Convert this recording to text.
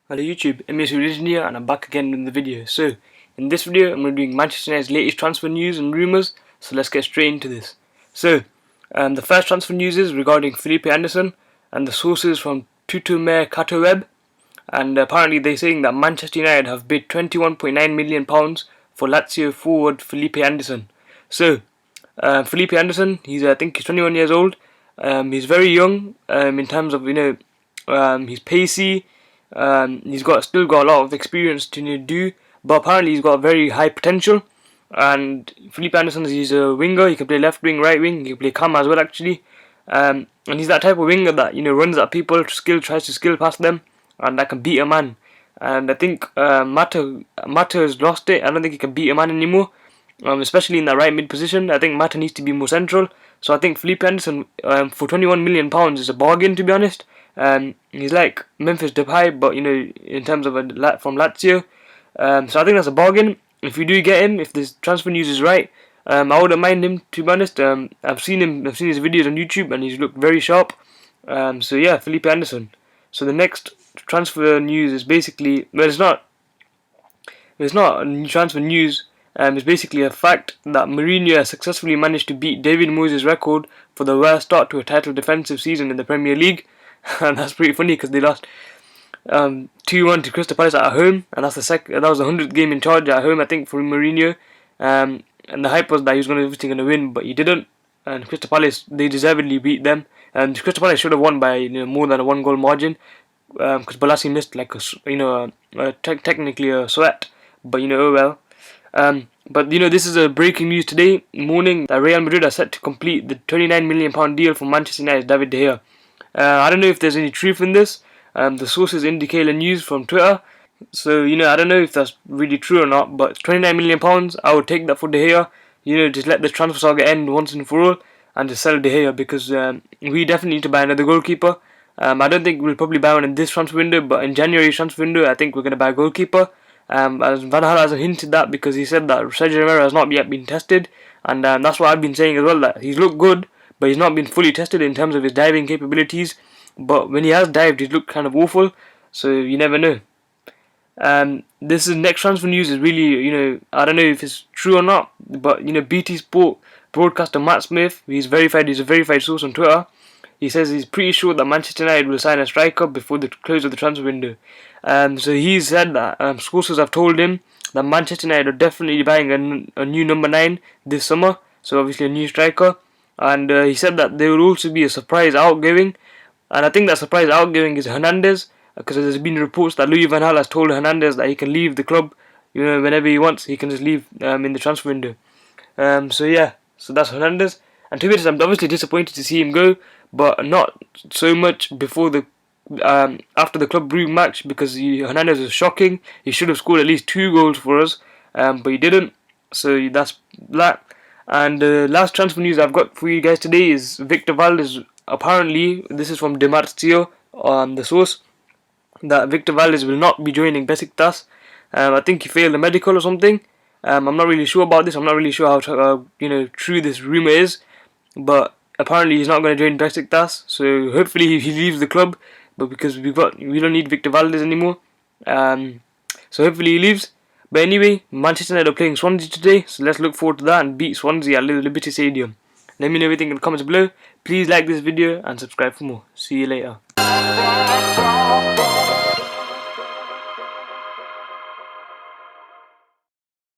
Hello YouTube, MS Religion here and I'm back again in the video. So, in this video I'm going to be doing Manchester United's latest transfer news and rumours, so let's get straight into this. So, the first transfer news is regarding Felipe Anderson, and the sources from Tutumer Web, and apparently they're saying that Manchester United have bid £21.9 million for Lazio forward Felipe Anderson. So, Felipe Anderson, I think he's 21 years old. He's very young in terms of, he's pacey. He's still got a lot of experience to do, but apparently he's got very high potential. And Felipe Anderson, he's a winger. He can play left wing, right wing. He can play cam as well, actually. And he's that type of winger that runs at people, tries to skill past them, and that can beat a man. And I think Mata has lost it. I don't think he can beat a man anymore, especially in that right mid position. I think Mata needs to be more central. So I think Felipe Anderson for £21 million is a bargain, to be honest. He's like Memphis Depay, but in terms of from Lazio. So I think that's a bargain. If you do get him, if this transfer news is right, I wouldn't mind him, to be honest. I've seen his videos on YouTube, and he's looked very sharp. So yeah, Felipe Anderson. So the next transfer news is basically, well, it's not transfer news. It's basically a fact that Mourinho has successfully managed to beat David Moyes' record for the worst start to a title defensive season in the Premier League. And that's pretty funny because they lost 2-1 to Crystal Palace at home, and that was the 100th game in charge at home, I think, for Mourinho. And the hype was that he was going to win, but he didn't. And Crystal Palace, they deservedly beat them. And Crystal Palace should have won by more than a 1-goal margin, because Balassi missed like technically a sweat, but oh well. But this is a breaking news today morning that Real Madrid are set to complete the £29 million deal for Manchester United's David De Gea. I don't know if there's any truth in this. The sources indicate the news from Twitter, so I don't know if that's really true or not. But £29 million, I would take that for De Gea. Just let the transfer saga end once and for all, and just sell De Gea, because we definitely need to buy another goalkeeper. I don't think we'll probably buy one in this transfer window, but in January's transfer window, I think we're going to buy a goalkeeper. As Van Gaal has hinted that, because he said that Sergio Romero has not yet been tested, and that's what I've been saying as well, that he's looked good, but he's not been fully tested in terms of his diving capabilities. But when he has dived, he's looked kind of awful, so you never know. This next transfer news is really, I don't know if it's true or not, but BT Sport broadcaster Matt Smith, he's a verified source on Twitter. He says he's pretty sure that Manchester United will sign a striker before the close of the transfer window. So he said that sources have told him that Manchester United are definitely buying a new number 9 this summer, so obviously a new striker. And he said that there will also be a surprise outgoing, and I think that surprise outgoing is Hernandez, because there's been reports that Louis van Gaal has told Hernandez that he can leave the club, whenever he wants. He can just leave in the transfer window. So yeah, so that's Hernandez. And to be honest, I'm obviously disappointed to see him go, but not so much before after the Club Brugge match, because Hernandez was shocking. He should have scored at least 2 goals for us, but he didn't. So that's that. And the last transfer news I've got for you guys today is Victor Valdez. Apparently, this is from Demartio, the source, that Victor Valdez will not be joining Besiktas. I think he failed a medical or something. I'm not really sure about this. I'm not really sure how true this rumor is, but apparently he's not going to join Besiktas. So hopefully he leaves the club, but because we don't need Victor Valdez anymore. So hopefully he leaves. But anyway, Manchester United are playing Swansea today, so let's look forward to that and beat Swansea at Liberty Stadium. Let me know everything in the comments below. Please like this video and subscribe for more. See you later.